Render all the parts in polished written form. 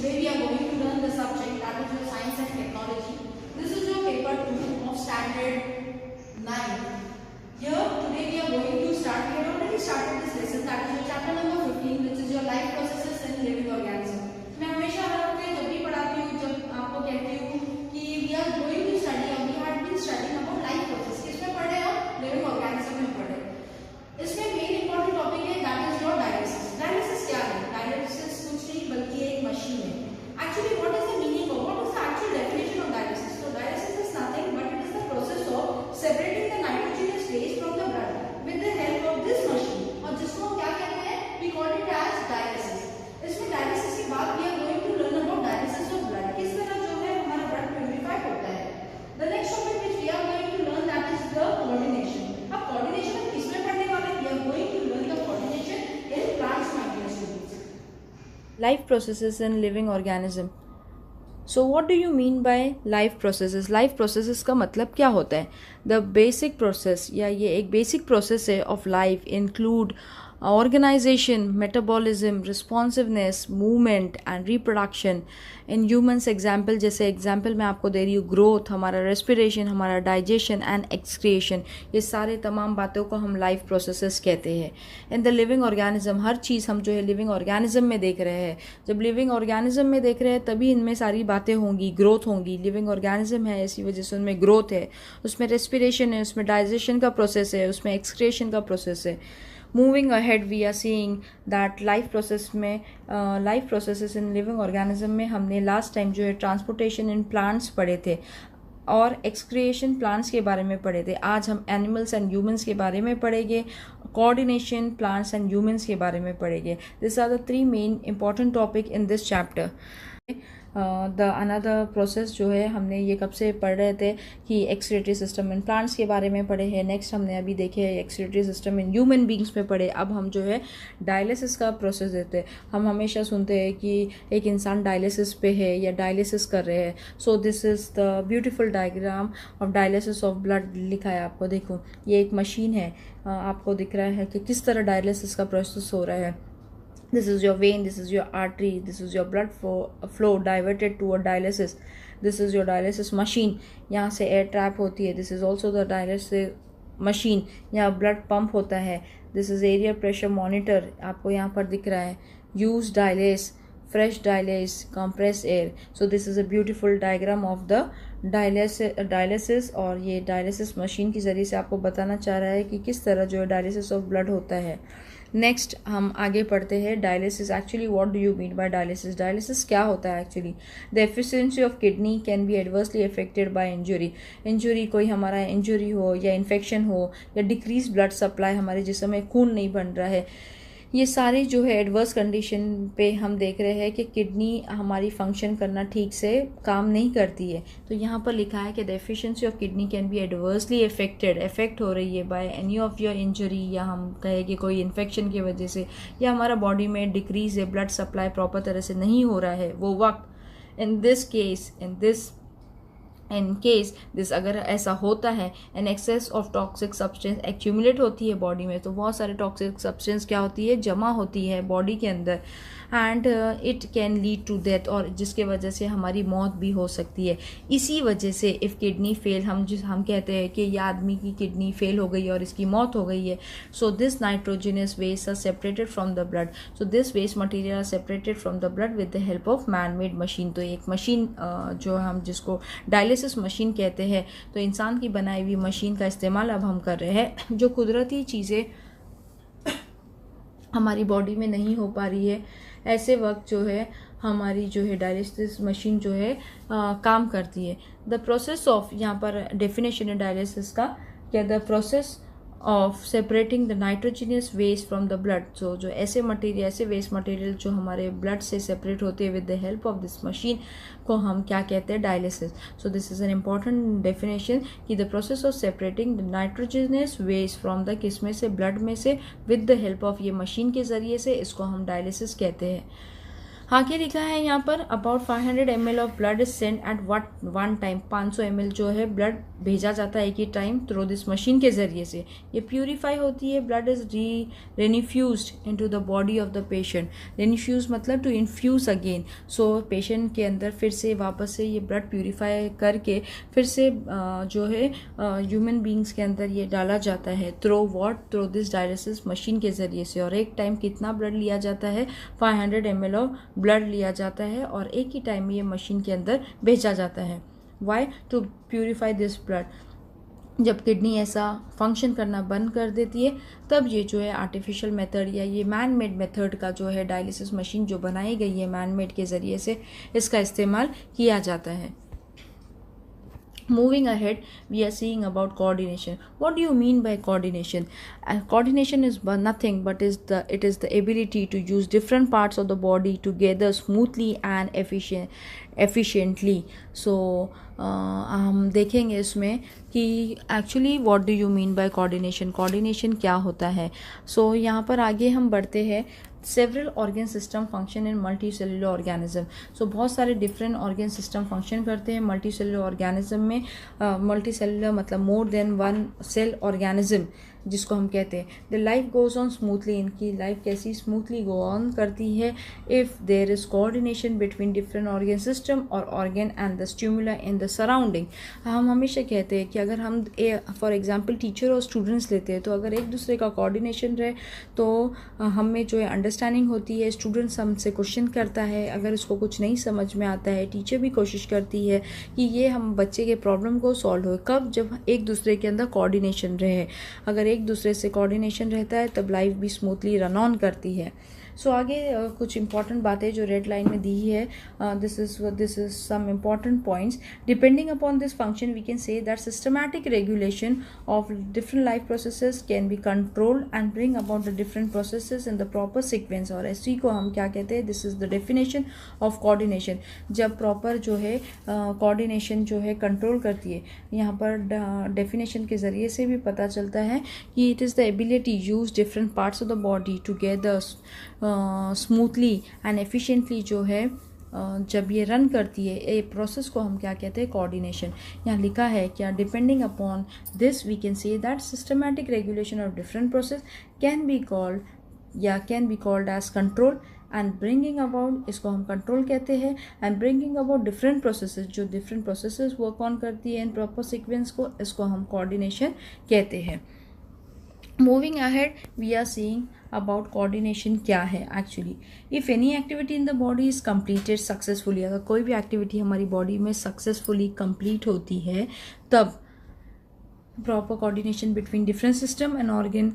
today we are going to learn the subject that is your science and technology. This is your paper 2 of standard 9. Here today we are going to start. We have already started this lesson, that is your chapter number 15, which is your life processes in living organism. मैं हमेशा हर हफ्ते जब भी पढ़ाती हूँ, जब आपको कहती हूँ कि we are going to study, or we had been studying about life process. किसमें पढ़े हम? लिविंग ऑर्गेनिज्म में पढ़े. इसमें मेन इंपॉर्टेंट टॉपिक है that is your dialysis. Dialysis क्या है? डायलिसिस कुछ नहीं बल्कि एक मशीन है. Actually what is the meaning of, what is the actual definition of dialysis? तो dialysis is nothing but it is the process of separating the nitrogenous waste from the blood with the help of this machine, और जिसको हम क्या कहते हैं? We call it as dialysis. इसमें dialysis के बाद we are going to learn about dialysis of blood, किस तरह जो है हमारा ब्लड प्यूरिफाई होता है. The next topic which we are going to learn that is the coordination. अब कोऑर्डिनेशन हम किसमें पढ़ने वाले हैं? We are going to learn the coordination in plants, my dear students. Life processes in living organism. So what do you mean by life processes? Life processes का मतलब क्या होता है? The basic process, या ये एक basic process है of life include organization, metabolism, responsiveness, movement and reproduction. In humans example, जैसे example मैं आपको दे रही हूँ, growth, हमारा respiration, हमारा digestion and excretion, ये सारे तमाम बातों को हम life processes कहते हैं. In the living organism, हर चीज़ हम जो है living organism में देख रहे हैं. जब living organism में देख रहे हैं तभी इनमें सारी बातें होंगी, growth होंगी. living organism है, इसी वजह से उनमें growth है, उसमें respiration है, उसमें digestion का process है, उसमें excretion का process है. Moving ahead, we are seeing that life processes in living organism में हमने last time जो है transportation in plants पढ़े थे और excretion plants के बारे में पढ़े थे. आज हम animals and humans के बारे में पढ़ेंगे, coordination plants and humans के बारे में पढ़ेंगे. These are the three main important topic in this chapter. Another process जो है हमने ये कब से पढ़ रहे थे कि एक्सक्रीटरी सिस्टम इन प्लांट्स के बारे में पढ़े हैं. नेक्स्ट हमने अभी देखे excretory system in human beings में पढ़े. अब हम जो है डायलिसिस का प्रोसेस देते हैं. हम हमेशा सुनते हैं कि एक इंसान डायलिसिस पे है या डायलिसिस कर रहे हैं. So this is the beautiful diagram of dialysis of blood लिखा है. आपको देखो ये एक मशीन है, आपको दिख रहा है कि किस तरह डायलिसिस का प्रोसेस हो रहा है. This is your vein, this is your artery, this is your blood flow diverted toward dialysis. This is your dialysis machine. यहाँ से air trap होती है. This is also the dialysis machine. यहाँ blood pump होता है. This is area pressure monitor. आपको यहाँ पर दिख रहा है. Use dialyse, fresh dialyse, compress air. So this is a beautiful diagram of the dialysis और ये dialysis machine की ज़रिए से आपको बताना चाह रहा है कि किस तरह जो है dialysis of blood होता है. नेक्स्ट हम आगे पढ़ते हैं dialysis. Actually what do you mean bye dialysis? Dialysis क्या होता है actually? The efficiency of kidney can be adversely affected by injury. कोई हमारा इंजुरी हो या इन्फेक्शन हो या डिक्रीज ब्लड सप्लाई, हमारे जिस्म में खून नहीं बन रहा है, ये सारे जो है एडवर्स कंडीशन पे हम देख रहे हैं कि किडनी हमारी फंक्शन करना ठीक से काम नहीं करती है. तो यहाँ पर लिखा है कि the efficiency of kidney can be adversely affect हो रही है by any of your injury, या हम कहें कि कोई इन्फेक्शन की वजह से, या हमारा बॉडी में डिक्रीज है, ब्लड सप्लाई प्रॉपर तरह से नहीं हो रहा है वो वक्त. इन केस दिस अगर ऐसा होता है, an excess of toxic substance accumulate होती है बॉडी में, तो बहुत सारे टॉक्सिक सब्सटेंस क्या होती है? जमा होती है बॉडी के अंदर. And it can lead to death, और जिसके वजह से हमारी मौत भी हो सकती है. इसी वजह से इफ़ किडनी फेल, हम कहते हैं कि यह आदमी की किडनी फेल हो गई और इसकी मौत हो गई है. So this nitrogenous waste are separated from the blood. So this waste material are separated from the blood with the help of man made machine. तो एक मशीन जो हम जिसको डायलिसिस मशीन कहते हैं, तो इंसान की बनाई हुई मशीन का इस्तेमाल अब हम कर रहे हैं. जो कुदरती चीज़ें हमारी बॉडी में नहीं हो पा रही है, ऐसे वक्त जो है हमारी जो है डायलिसिस मशीन जो है काम करती है. द प्रोसेस ऑफ, यहाँ पर डेफिनेशन है डायलिसिस का, क्या the process of separating the nitrogenous waste from the blood. So जो ऐसे वेस्ट मटेरियल जो हमारे ब्लड से सेपरेट होते हैं with the help of this machine को हम क्या कहते हैं? Dialysis. So this is an important definition कि the process of separating the nitrogenous waste from the किसमें से? ब्लड में से, विद द हेल्प ऑफ ये मशीन के ज़रिए से, इसको हम डायलिसिस कहते हैं. आगे लिखा है यहाँ पर about 500 ml of blood is send at one time, 500 ml जो है ब्लड भेजा जाता है एक ही टाइम थ्रू दिस मशीन के ज़रिए से। ये प्यूरीफाई होती है, blood is reinfused into the body of the patient. Reinfuse मतलब to infuse again, so patient के अंदर फिर से वापस से ये ब्लड प्यूरीफाई करके फिर से जो है ह्यूमन बींग्स के अंदर ये डाला जाता है through what, through this dialysis machine के ज़रिए से। और एक टाइम कितना ब्लड लिया जाता है, 500 ml ऑफ ब्लड लिया जाता है और एक ही टाइम में ये मशीन के अंदर भेजा जाता है। Why? To purify this blood. जब किडनी ऐसा फंक्शन करना बंद कर देती है तब ये जो है आर्टिफिशियल मेथड या ये मैन मेड मेथड का जो है डायलिसिस मशीन जो बनाई गई है मैन मेड के ज़रिए से, इसका इस्तेमाल किया जाता है। Moving ahead, we are seeing about coordination. What do you mean by coordination? Coordination is nothing but it is the ability to use different parts of the body together smoothly and efficiently. So हम देखेंगे इसमें कि actually what do you mean bye coordination, coordination क्या होता है। सो यहाँ पर आगे हम बढ़ते हैं। Several organ system function in multi cellular organism. So बहुत सारे डिफरेंट ऑर्गन सिस्टम फंक्शन करते हैं मल्टी सेलुलर ऑर्गेनिज्म में। मल्टी सेलुलर मतलब more than one cell organism जिसको हम कहते हैं। The life goes on smoothly, इनकी लाइफ कैसी स्मूथली गो ऑन करती है if there is coordination between different organ system और organ and the stimuli in the surrounding. हम हमेशा कहते हैं कि अगर हम फॉर एग्जांपल टीचर और स्टूडेंट्स लेते हैं तो अगर एक दूसरे का कोऑर्डिनेशन रहे तो हमें जो है अंडरस्टैंडिंग होती है। स्टूडेंट्स हमसे क्वेश्चन करता है, अगर उसको कुछ नहीं समझ में आता है टीचर भी कोशिश करती है कि ये हम बच्चे के प्रॉब्लम को सॉल्व हो। कब? जब एक दूसरे के अंदर कोऑर्डिनेशन रहे। अगर एक दूसरे से कोऑर्डिनेशन रहता है तब लाइफ भी स्मूथली रन ऑन करती है। सो आगे कुछ इंपॉर्टेंट बातें जो रेड लाइन में दी है, this is some important points. Depending upon this function we can say that systematic regulation of different life processes can be controlled and bring about the different processes in the proper sequence. और इसी को हम क्या कहते हैं, this is the definition of coordination. जब proper जो है कोऑर्डिनेशन जो है कंट्रोल करती है, यहाँ पर डेफिनेशन के ज़रिए से भी पता चलता है कि it is the ability use different parts of the body together smoothly and efficiently जो है जब ये रन करती है ए प्रोसेस को हम क्या कहते हैं, कोऑर्डिनेशन। यहाँ लिखा है क्या, depending upon this we can say that systematic regulation of different process can be called as control and bringing about, इसको हम कंट्रोल कहते हैं। And bringing about different processes, जो डिफरेंट प्रोसेसेस वर्क ऑन करती है इन प्रॉपर सीक्वेंस को, इसको हम कोऑर्डिनेशन कहते हैं। Moving ahead, we are seeing about coordination क्या है actually. If any activity in the body is completed successfully, अगर कोई भी एक्टिविटी हमारी बॉडी में सक्सेसफुली कंप्लीट होती है तब proper coordination between different system and organ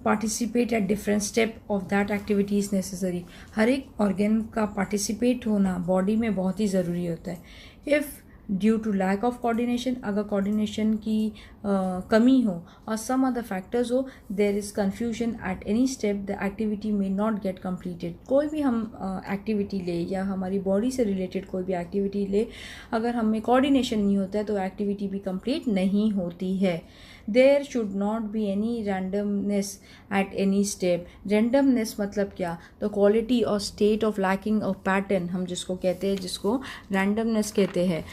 participate at different step of that activity is necessary. हर एक ऑर्गन का पार्टिसिपेट होना बॉडी में बहुत ही ज़रूरी होता है। If due to lack of coordination, अगर कोऑर्डिनेशन की कमी हो और सम अदर फैक्टर्स हो, there is confusion at any step, the activity may not get completed. कोई भी हम एक्टिविटी ले या हमारी बॉडी से रिलेटेड कोई भी एक्टिविटी ले, अगर हमें कोऑर्डिनेशन नहीं होता है तो एक्टिविटी भी कंप्लीट नहीं होती है। There should not be any randomness at any step. Randomness मतलब क्या, द क्वालिटी और state of lacking of pattern हम जिसको कहते हैं, जिसको रैंडमनेस कहते हैं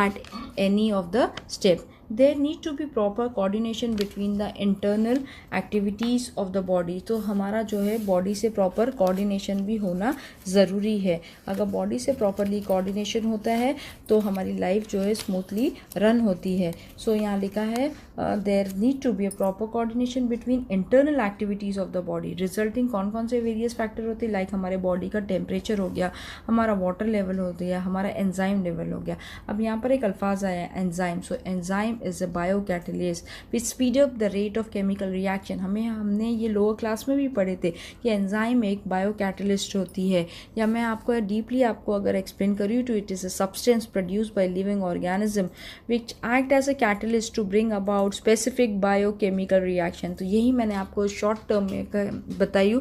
at any of the step. There need to be proper coordination between the internal activities of the body. तो हमारा जो है बॉडी से प्रॉपर कोऑर्डिनेशन भी होना ज़रूरी है। अगर बॉडी से प्रॉपरली कोऑर्डिनेशन होता है तो हमारी लाइफ जो है स्मूथली रन होती है। सो यहाँ लिखा है there need to be a proper coordination between internal activities of the body. Resulting कौन कौन से वेरियस फैक्टर होते हैं, लाइक हमारे बॉडी का टेम्परेचर हो गया, हमारा वाटर लेवल हो गया, हमारा एंजाइम लेवल हो गया। अब यहाँ पर एक अल्फाज आया enzyme. So enzyme is a biocatalyst which speed up the rate of chemical reaction। हमने ये लोअर क्लास में भी पढ़े थे कि एंजाइम एक बायोकैटलिस्ट होती है, या मैं आपको डीपली आपको अगर एक्सप्लेन करूँ तो it is a substance produced by living organism which act as a catalyst to bring about specific biochemical reaction. तो यही मैंने आपको शॉर्ट टर्म में बताई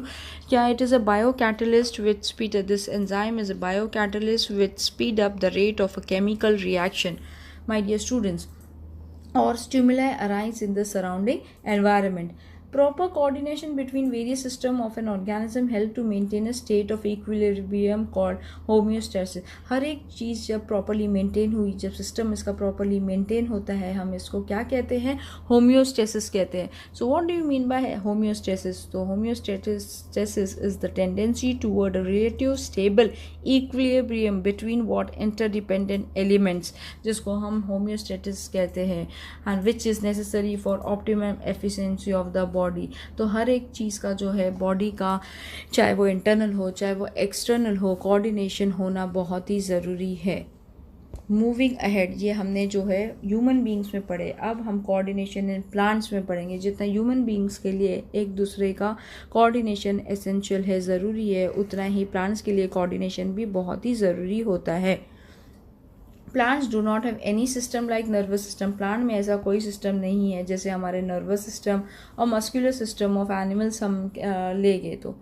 क्या, it is a biocatalyst which speed, this enzyme is a biocatalyst which speed up the rate of a chemical reaction. My dear students, or stimuli arise in the surrounding environment। Proper coordination between various systems of an organism help to maintain a state of equilibrium called homeostasis. हर एक चीज़ जब properly maintain हुई, जब system इसका properly maintain होता है, हम इसको क्या कहते हैं? homeostasis कहते हैं. So what do you mean by homeostasis? तो homeostasis is the tendency toward a relative stable equilibrium between what interdependent elements, जिसको हम homeostasis कहते हैं, and which is necessary for optimum efficiency of the body. तो हर एक चीज़ का जो है बॉडी का, चाहे वो इंटरनल हो चाहे वो एक्सटर्नल हो, कोऑर्डिनेशन होना बहुत ही ज़रूरी है. मूविंग अहेड, ये हमने जो है ह्यूमन बींग्स में पढ़े. अब हम कोऑर्डिनेशन इन प्लांट्स में पढ़ेंगे. जितना ह्यूमन बींग्स के लिए एक दूसरे का कोऑर्डिनेशन एसेंशियल है, ज़रूरी है, उतना ही प्लांट्स के लिए कोऑर्डिनेशन भी बहुत ही ज़रूरी होता है. Plants do not have any system like nervous system. Plant में ऐसा कोई सिस्टम नहीं है जैसे हमारे नर्वस सिस्टम और मस्कुलर सिस्टम ऑफ एनिमल्स हम ले गए. तो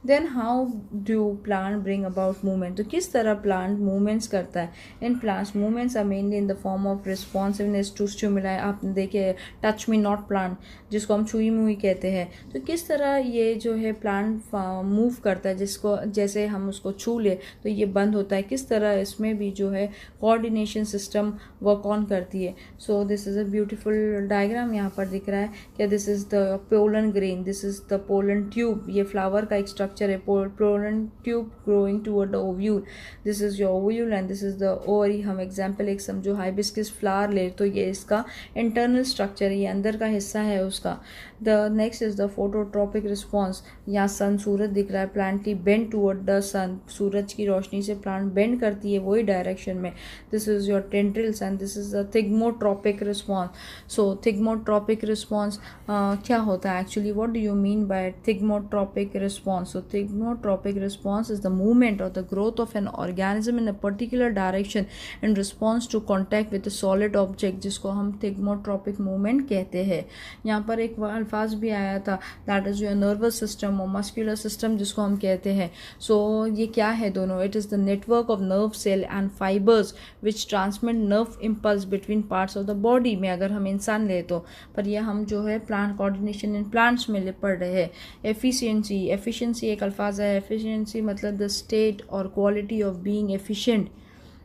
then how do plant bring about movement. तो किस तरह प्लांट मूवमेंट्स करता है? In plants movements are mainly in the form of responsiveness to stimuli. आपने देखे टच मी नॉट प्लांट, जिसको हम छुई मुई कहते हैं. तो किस तरह ये जो है प्लांट मूव करता है, जिसको जैसे हम उसको छू ले तो ये बंद होता है, किस तरह इसमें भी जो है कोऑर्डिनेशन सिस्टम वर्क ऑन करती है. So this is a beautiful diagram यहाँ पर दिख रहा है कि this is the pollen grain, this is the pollen tube. ये फ्लावर का एक स्ट्रक्चर है, pollen tube growing toward the ovule. This is your ovule and this is the ovary. हम एग्जाम्पल एक समझो हाइबिस्कस फ्लावर ले तो ये इसका इंटरनल स्ट्रक्चर है, ये अंदर का हिस्सा है उसका. The next is the phototropic response. यहाँ सन, सूरज दिख रहा है, प्लांट की बेंड टूवर्ड द सन. सूरज की रोशनी से प्लांट बेंड करती है वही डायरेक्शन में. This is your tendrils and this is the thigmotropic response. So thigmotropic response क्या होता है actually? What do you mean by thigmotropic response? So thigmotropic response is the movement और the growth of an organism in a particular direction in response to contact with solid object, जिसको हम थिग्मोट्रॉपिक movement कहते हैं. यहाँ पर एक अल्फाज भी आया था, that is your nervous system और मस्कुलर सिस्टम जिसको हम कहते हैं. सो ये क्या है दोनों? It is the network of nerve cell and fibres which transmit nerve impulse between parts of the body में, अगर हम इंसान ले तो. पर ये हम जो है प्लांट कोऑर्डिनेशन इन प्लांट्स में पढ़ रहे हैं. एफिशिएंसी एक अल्फाज है. एफिशिएंसी मतलब द स्टेट और quality of being efficient.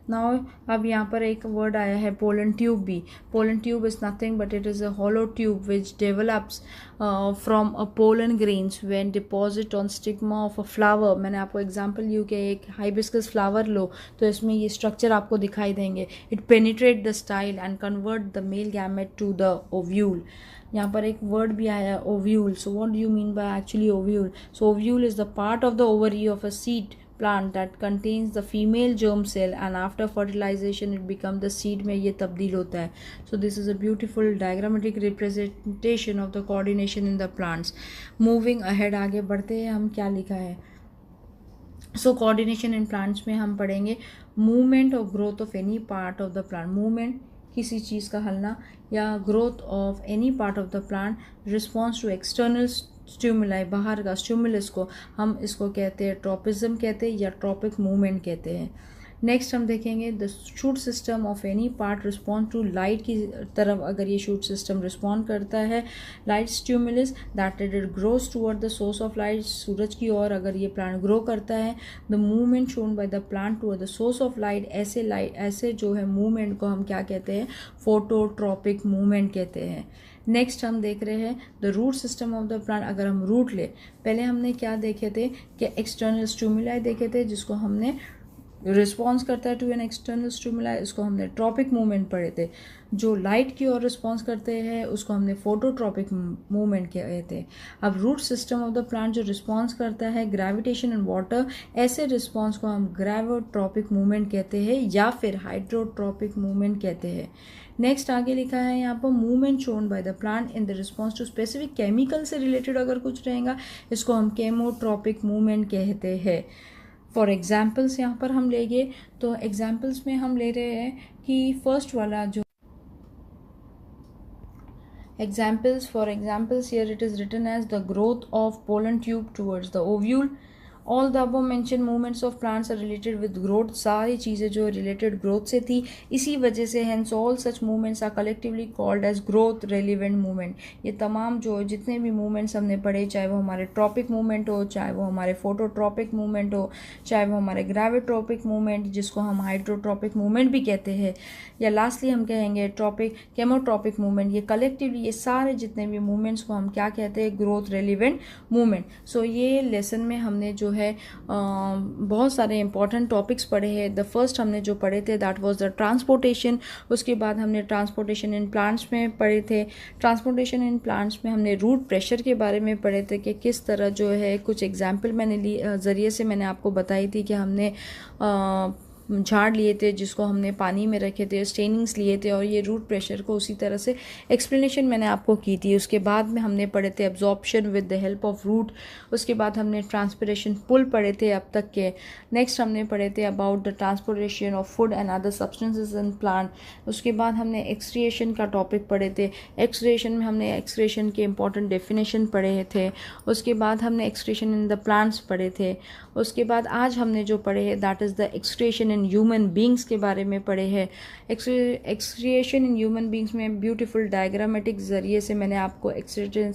Now अब यहाँ पर एक वर्ड आया है पोलन ट्यूब भी. Pollen tube is nothing but it is a hollow tube which develops from a pollen grains when deposit on stigma of a flower. मैंने आपको example यूँ कि एक हाइबिस्कस फ्लावर लो तो इसमें ये स्ट्रक्चर आपको दिखाई देंगे. It penetrate the style and convert the male gamete to the ovule. यहाँ पर एक वर्ड भी आया है ovule. So what do you mean by actually ovule? So ovule is the part of the ovary of a seed plant that contains the female germ cell and after fertilization it becomes the seed में ये तब्दील होता है. So this is a beautiful diagrammatic representation of the coordination in the plants. Moving ahead, आगे बढ़ते हैं. हम क्या लिखा है? So coordination in plants में हम पढ़ेंगे movement or growth of any part of the plant. Movement किसी चीज़ का हलना या growth of any part of the plant, response to external stimuli, बाहर का स्टिमुलस को हम इसको कहते हैं ट्रॉपिज्म कहते हैं या ट्रॉपिक मूवमेंट कहते हैं. नेक्स्ट हम देखेंगे the shoot system of any part respond to light की तरफ. अगर ये शूट सिस्टम रिस्पॉन्ड करता है light stimulus that it grows toward the source of light, सूरज की ओर अगर ये प्लांट ग्रो करता है. The movement shown by the plant toward the source of light, ऐसे जो है मूवमेंट को हम क्या कहते हैं? फोटोट्रॉपिक मूवमेंट कहते हैं. नेक्स्ट हम देख रहे हैं the root system of the plant. अगर हम रूट ले, पहले हमने क्या देखे थे कि एक्सटर्नल स्टिमुलाई देखे थे जिसको हमने रिस्पॉन्स करता है टू एन एक्सटर्नल स्टिमुलाई, इसको हमने ट्रॉपिक मूवमेंट पढ़े थे. जो लाइट की ओर रिस्पॉन्स करते हैं उसको हमने फोटोट्रॉपिक मूवमेंट कहे थे. अब root system of the plant जो रिस्पॉन्स करता है ग्रेविटेशन एंड वाटर, ऐसे रिस्पॉन्स को हम ग्रेविट्रॉपिक मूवमेंट कहते हैं या फिर हाइड्रोट्रॉपिक मूवमेंट कहते हैं. नेक्स्ट आगे लिखा है यहाँ पर movement shown by the plant in the response to specific chemical से रिलेटेड अगर कुछ रहेगा इसको हम केमोट्रॉपिक मूवमेंट कहते हैं. फॉर एग्जाम्पल्स यहाँ पर हम लेंगे तो एग्जाम्पल्स में हम ले रहे हैं कि फर्स्ट वाला जो examples, for examples here it is written as the growth of pollen tube towards the ovule all the above mention movements of plants are related with growth, सारी चीज़ें जो रिलेटेड ग्रोथ से थी, इसी वजह से hence all such movements are collectively called as growth relevant movement. ये तमाम जो जितने भी मूवमेंट्स हमने पढ़े, चाहे वो हमारे ट्रॉपिक मूवमेंट हो, चाहे वो हमारे फोटोट्रॉपिक मूवमेंट हो, चाहे वो हमारे ग्रेविट्रॉपिक मूवमेंट जिसको हम हाइड्रोट्रॉपिक मूवमेंट भी कहते हैं, या लास्टली हम कहेंगे ट्रॉपिक केमोट्रॉपिक मूवमेंट, ये कलेक्टिवली ये सारे जितने भी मूवमेंट्स को हम क्या कहते हैं, ग्रोथ रेलिवेंट मूवमेंट। सो ये लेसन में हमने जो है बहुत सारे इंपॉर्टेंट टॉपिक्स पढ़े हैं। द फर्स्ट हमने जो पढ़े थे दैट वाज द ट्रांसपोर्टेशन, उसके बाद हमने ट्रांसपोर्टेशन इन प्लांट्स में पढ़े थे। ट्रांसपोर्टेशन इन प्लांट्स में हमने रूट प्रेशर के बारे में पढ़े थे कि किस तरह जो है, कुछ एग्जाम्पल मैंने ज़रिए से मैंने आपको बताई थी कि हमने झाड़ लिए थे जिसको हमने पानी में रखे थे, स्टेनिंग्स लिए थे, और ये रूट प्रेशर को उसी तरह से एक्सप्लेनेशन मैंने आपको की थी। उसके बाद में हमने पढ़े थे absorption with the help of root, उसके बाद हमने ट्रांसपिरेशन पुल पढ़े थे अब तक के। नेक्स्ट हमने पढ़े थे about the transportation of food and other substances in plant. उसके बाद हमने एक्सक्रिएशन का टॉपिक पढ़े थे। एक्सक्रिएशन में हमने एक्सक्रिएशन के इंपॉर्टेंट डेफिनेशन पढ़े थे। उसके बाद हमने एक्सक्रिएशन इन द प्लांट्स पढ़े थे। उसके बाद आज हमने जो पढ़े हैं that is the excretion in human beings के बारे में पढ़े हैं। एक्सक्रिएशन इन ह्यूमन बींग्स में ब्यूटीफुल डायग्रामेटिक ज़रिए से मैंने आपको एक्सक्रिएटरी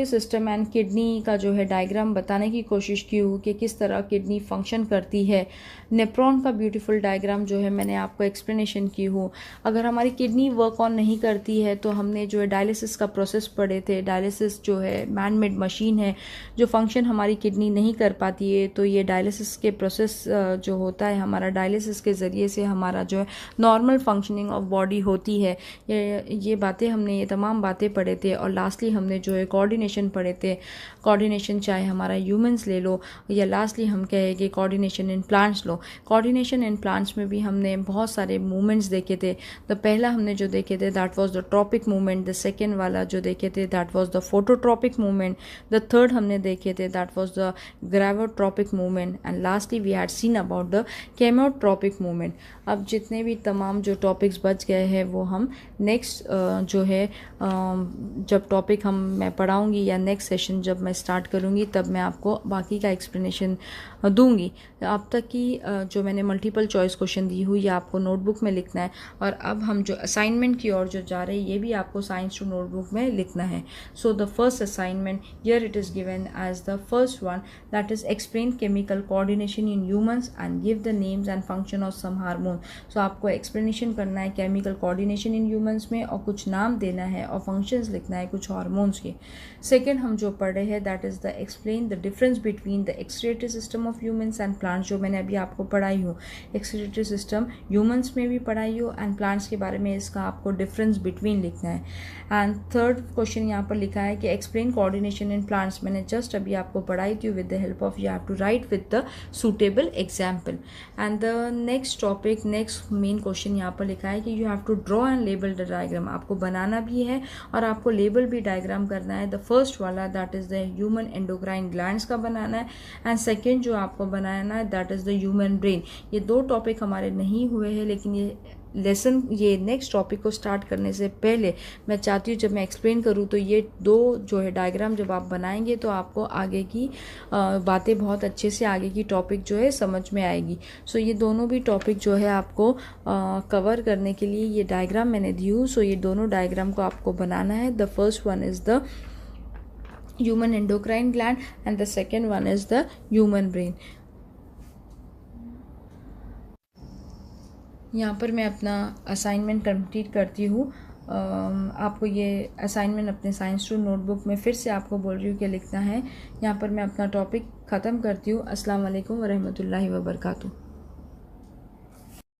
सिस्टम एंड किडनी का जो है डायग्राम बताने की कोशिश की हूँ कि किस तरह किडनी फंक्शन करती है। नेफ्रॉन का ब्यूटीफुल डायग्राम जो है मैंने आपको एक्सप्लेनेशन की हूँ। अगर हमारी किडनी वर्क ऑन नहीं करती है तो हमने जो है डायलिसिस का प्रोसेस पढ़े थे। डायलिसिस जो है मैन मेड मशीन है जो फंक्शन हमारी किडनी नहीं कर पाती है, तो ये डायलिसिस के प्रोसेस जो होता है, हमारा डायलिसिस के ज़रिए से हमारा जो है नॉर्मल फंक्शनिंग ऑफ बॉडी होती है। ये बातें हमने, ये तमाम बातें पढ़े थे। और लास्टली हमने जो है कोऑर्डिनेशन पढ़े थे। कोऑर्डिनेशन चाहे हमारा ह्यूमंस ले लो या लास्टली हम कहेंगे coordination in plants low. Coordination in plants में भी हमने बहुत सारे मूवमेंट्स देखे थे। तो पहला हमने जो देखे थे that was the tropic movement. The second वाला जो देखे थे that was the phototropic movement. The third हमने देखे थे that was the gravitropic movement. And lastly we had seen about the chemotropic movement. अब जितने भी तमाम जो टॉपिक्स बच गए हैं वो हम नेक्स्ट जो है जब टॉपिक मैं पढ़ाऊँगी या नेक्स्ट सेशन जब मैं स्टार्ट करूँगी तब मैं आपको बाकी का एक्सप्लेनेशन दूंगी। अब तक की जो मैंने मल्टीपल चॉइस क्वेश्चन दी हुई ये आपको नोटबुक में लिखना है। और अब हम जो असाइनमेंट की ओर जो जा रहे हैं ये भी आपको साइंस टू नोटबुक में लिखना है। So the first assignment here it is given as the first one that is explain chemical coordination in humans and give the names and function of some hormone. सो आपको explanation करना है chemical coordination in humans में और कुछ नाम देना है और फंक्शंस लिखना है कुछ हार्मोन्स के। सेकेंड हम जो पढ़ रहे हैं that is the explain the difference between the excretory system of humans and plants, जो मैंने अभी आपको पढ़ाई हो। एक्सक्रिएटरी सिस्टम ह्यूमंस में भी पढ़ाई हो एंड प्लांट्स के बारे में इसका आपको डिफरेंस बिटवीन लिखना है। एंड थर्ड क्वेश्चन यहाँ पर लिखा है कि एक्सप्लेन कोऑर्डिनेशन इन प्लांट्स। मैंने जस्ट अभी आपको पढ़ाई थी with the help of you have to write with the suitable example. And the next topic, next main question यहाँ पर लिखा है कि you have to draw and label the diagram. आपको बनाना भी है और आपको लेबल भी डायग्राम करना है। द फर्स्ट वाला that is the human endocrine glands का बनाना है एंड सेकेंड जो आपको बनाना है that is the human brain. ये दो टॉपिक हमारे नहीं हुए हैं, लेकिन ये लेसन, ये नेक्स्ट टॉपिक को स्टार्ट करने से पहले मैं चाहती हूँ जब मैं एक्सप्लेन करूँ तो ये दो जो है डायग्राम जब आप बनाएंगे तो आपको आगे की बातें बहुत अच्छे से, आगे की टॉपिक जो है समझ में आएगी। सो ये दोनों भी टॉपिक जो है आपको कवर करने के लिए ये डायग्राम मैंने दी हूँ। सो ये दोनों डायग्राम को आपको बनाना है। The first one is the human endocrine gland and the second one is the human brain। यहाँ पर मैं अपना असाइनमेंट कंप्लीट करती हूँ। आपको ये असाइनमेंट अपने साइंस टू नोटबुक में फिर से आपको बोल रही हूँ कि लिखना है। यहाँ पर मैं अपना टॉपिक ख़त्म करती हूँ। अस्सलाम वालेकुम व रहमतुल्लाहि व बरकातुहू।